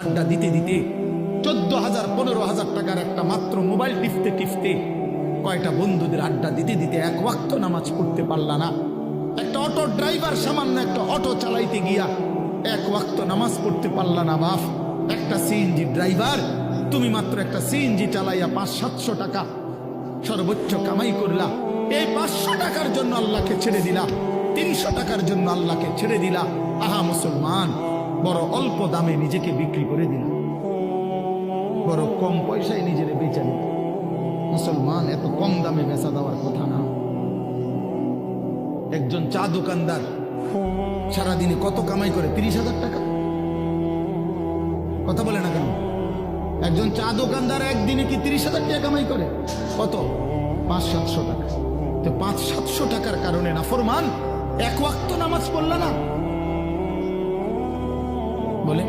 আড্ডা দিতে দিতে 14,000 15,000 টাকার একটা মাত্র মোবাইল টিপতে টিপতে কয়টা বন্ধুদের আড্ডা দিতে দিতে এক ওয়াক্ত নামাজ পড়তে পারলা না। একটা অটো ড্রাইভার সামান্য একটা অটো চালাইতে গিয়া এক ওয়াক্ত নামাজ পড়তে পারলা না বাপ। একটা সিএনজি ড্রাইভার, তুমি মাত্র একটা সিএনজি চালাইয়া 500-700 টাকা সর্বোচ্চ কামাই করলা। এই 500 টাকার জন্য আল্লাহকে ছেড়ে দিলা, 300 টাকার জন্য আল্লাহকে ছেড়ে দিলা। আহা মুসলমান, বড় অল্প দামে নিজেকে বিক্রি করে দিলা, বড় কম পয়সায় নিজের বেচা দিল। মুসলমান, এত কম দামে বেচা দেওয়ার কথা না। একজন চা দোকানদার সারাদিনে কত কামাই করে? 30,000 টাকা। কথা বলে না কেন? একজন চা দোকানদার একদিনে কি 30,000 টাকা কামাই করে? কত? 500-700 টাকা। তো 500-700 টাকার কারণে নাফরমান এক ওয়াক্ত নামাজ পড়লা না? বলে